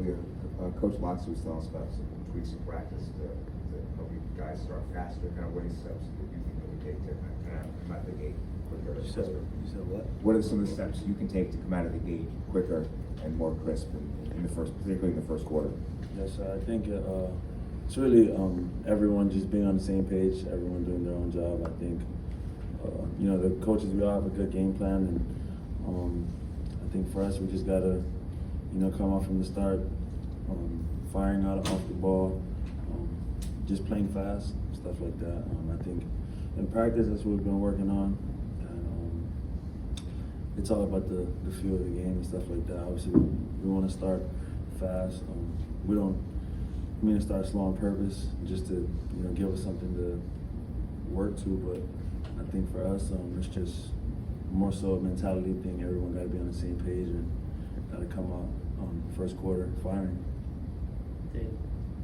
Taulia, Coach Matsu was telling us about some tweaks in practice to help you guys start faster. Kind of what are the steps that you think that we take to kind of come out of the gate quicker? You said what? What are some of the steps you can take to come out of the gate quicker and more crisp in the first, particularly in the first quarter? Yes, I think it's really everyone just being on the same page, everyone doing their own job. I think the coaches, we all have a good game plan, and I think for us we just gotta come out from the start, firing out off the ball, just playing fast, stuff like that. I think in practice that's what we've been working on, and it's all about the feel of the game and stuff like that. Obviously we want to start fast. We don't mean to start slow on purpose, just to give us something to work to. But I think for us, it's just more so a mentality thing. Everyone got to be on the same page and got to come out first quarter firing.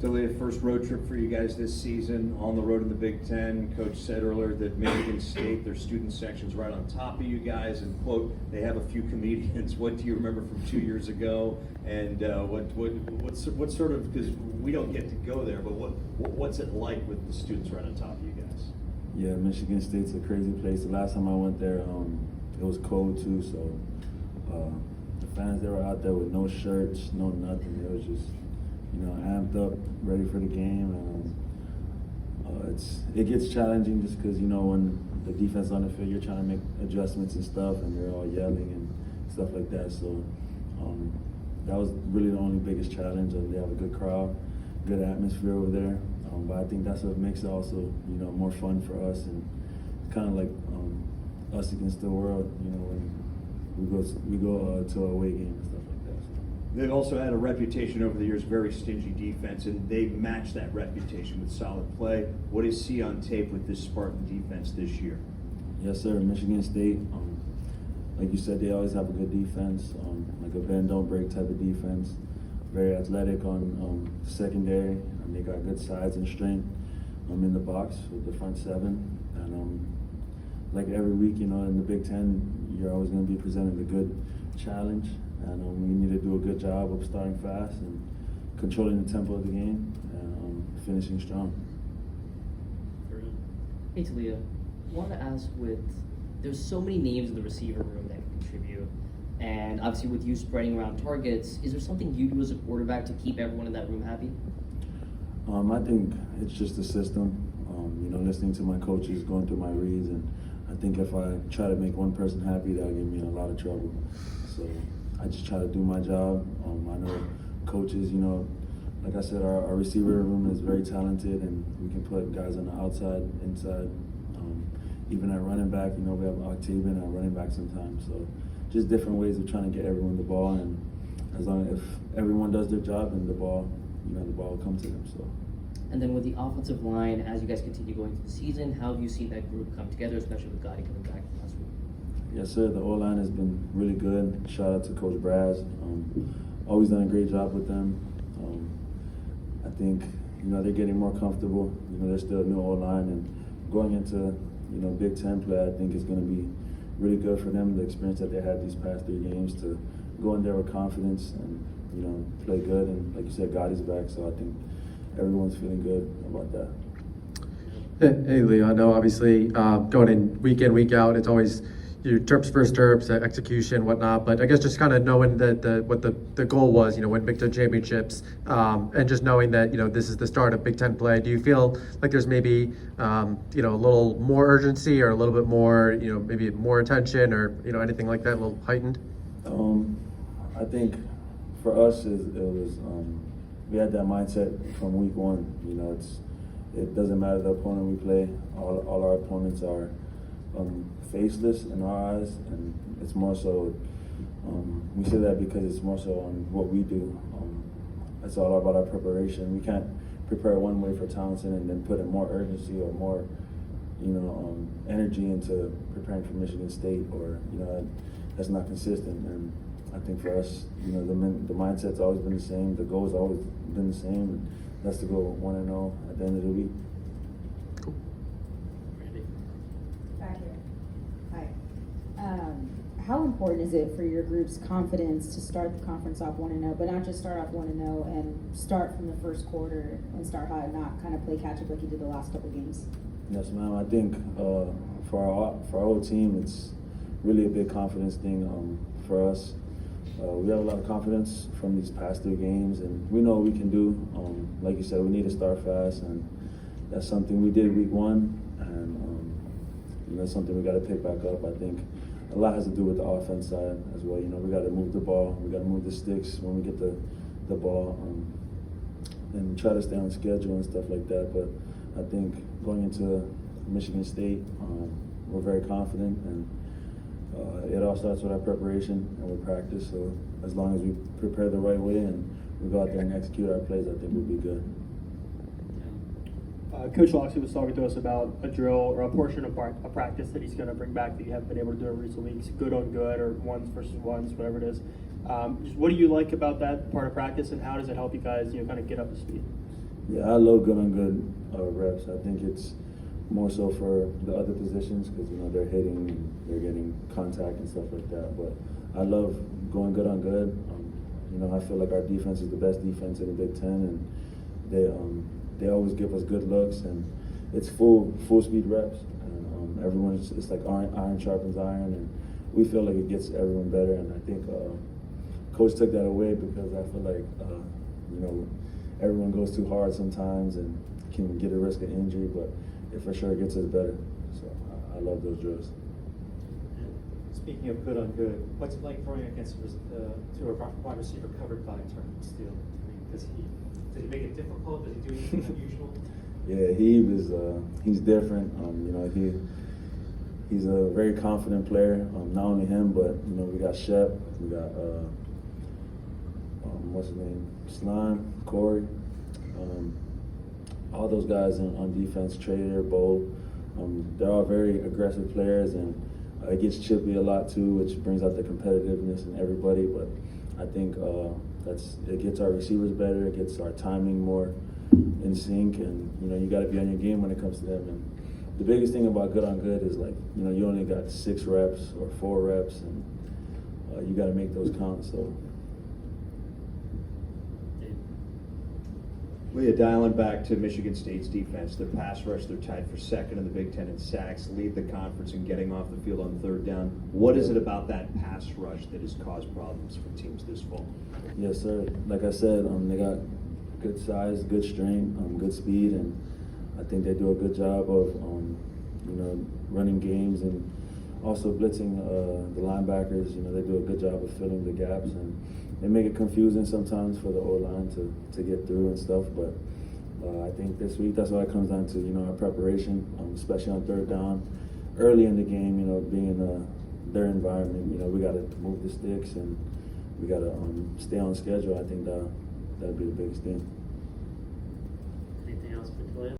Taulia, first road trip for you guys this season, on the road in the Big Ten. Coach said earlier that Michigan State, their student section's right on top of you guys, and quote, they have a few comedians. What do you remember from 2 years ago? And what sort of, because we don't get to go there, but what's it like with the students right on top of you guys? Yeah, Michigan State's a crazy place. The last time I went there, it was cold too, so the fans, they were out there with no shirts, no nothing. It was just amped up, ready for the game, and it gets challenging just because when the defense on the field, you're trying to make adjustments and stuff, and they're all yelling and stuff like that. So that was really the only biggest challenge. They have a good crowd, good atmosphere over there, but I think that's what makes it also more fun for us, and it's kind of like us against the world. When we go to a away game and stuff like that. So. They've also had a reputation over the years, very stingy defense, and they match that reputation with solid play. What do you see on tape with this Spartan defense this year? Yes, sir. Michigan State, like you said, they always have a good defense, like a bend don't break type of defense. Very athletic on secondary, and they got good size and strength in the box with the front seven. And like every week, in the Big Ten, you're always going to be presented a good challenge. And we need to do a good job of starting fast and controlling the tempo of the game and finishing strong. Hey Taulia, I want to ask there's so many names in the receiver room that can contribute, and obviously with you spreading around targets, is there something you do as a quarterback to keep everyone in that room happy? I think it's just the system, listening to my coaches, going through my reads, and I think if I try to make one person happy, that'll get me in a lot of trouble. So I just try to do my job. I know coaches, like I said, our receiver room is very talented, and we can put guys on the outside, inside. Even at running back, we have Octavian at running back sometimes. So just different ways of trying to get everyone the ball, and as long as if everyone does their job, then the ball will come to them. So. And then with the offensive line, as you guys continue going through the season, how have you seen that group come together, especially with Gotti coming back from last week? Yes, sir. The O-line has been really good. Shout out to Coach Braz. Always done a great job with them. I think they're getting more comfortable. They're still a new O-line, and going into Big Ten play, I think is going to be really good for them. The experience that they had these past 3 games, to go in there with confidence and play good. And like you said, Gotti's back, so I think everyone's feeling good about that. Hey Leo, I know obviously going in, week out, it's always your terps versus terps, execution, whatnot. But I guess just kind of knowing that what the goal was, win Big Ten championships, and just knowing that this is the start of Big Ten play. Do you feel like there's maybe a little more urgency, or a little bit more, maybe more attention, or anything like that, a little heightened? I think for us it was we had that mindset from week one. It doesn't matter the opponent we play. All our opponents are faceless in our eyes, and it's more so. We say that because it's more so on what we do. It's all about our preparation. We can't prepare one way for Townsend and then put in more urgency or more, energy into preparing for Michigan State, or that's not consistent. And I think for us, the mindset's always been the same. The goal's always been the same, and that's to go 1-0 at the end of the week. Back here. Hi. how important is it for your group's confidence to start the conference off 1-0, but not just start off 1-0 and start from the first quarter and start hot, not kind of play catch up like you did the last couple games? Yes, ma'am. I think for our whole team, it's really a big confidence thing for us. We have a lot of confidence from these past 3 games, and we know what we can do. Like you said, we need to start fast, and that's something we did week 1, and that's something we got to pick back up. I think a lot has to do with the offense side as well. We got to move the ball, we got to move the sticks when we get the ball, and try to stay on schedule and stuff like that. But I think going into Michigan State, we're very confident, and it all starts with our preparation and with practice. So as long as we prepare the right way and we go out there and execute our plays, I think we'll be good. Coach Loxley was talking to us about a drill or a portion of a practice that he's going to bring back that you haven't been able to do in recent weeks, good on good or ones versus ones, whatever it is. Just what do you like about that part of practice, and how does it help you guys, kind of get up to speed? Yeah, I love good on good reps. I think it's more so for the other positions because they're hitting, they're getting contact and stuff like that. But I love going good on good. I feel like our defense is the best defense in the Big Ten, and they always give us good looks, and it's full speed reps. And it's like iron sharpens iron, and we feel like it gets everyone better. And I think Coach took that away because I feel like everyone goes too hard sometimes and can get a risk of injury, but it for sure gets us better. So I love those drills. Speaking of good on good, what's it like throwing against to a wide receiver covered by Turner Steele? I mean, does he make it difficult? Does he do anything unusual? Yeah, he's different. He's a very confident player. Not only him, but we got Shep, we got what's his name, Slime, Corey. All those guys on defense, Trader, Bo, they're all very aggressive players, and it gets chippy a lot too, which brings out the competitiveness in everybody. But I think it gets our receivers better, it gets our timing more in sync, and you got to be on your game when it comes to them. And the biggest thing about good on good is you only got 6 reps or 4 reps, and you got to make those count. So. Leah, dialing back to Michigan State's defense, their pass rush, they're tied for 2nd in the Big Ten in sacks, lead the conference in getting off the field on 3rd down. What is it about that pass rush that has caused problems for teams this fall? Yes, sir. Like I said, they got good size, good strength, good speed, and I think they do a good job of running games and also blitzing the linebackers. They do a good job of filling the gaps, and they make it confusing sometimes for the O-line to get through and stuff. But I think this week that's what it comes down to. Our preparation, especially on 3rd down, early in the game. Being in their environment, we got to move the sticks and we got to stay on schedule. I think that'll be the biggest thing. Anything else for Taulia?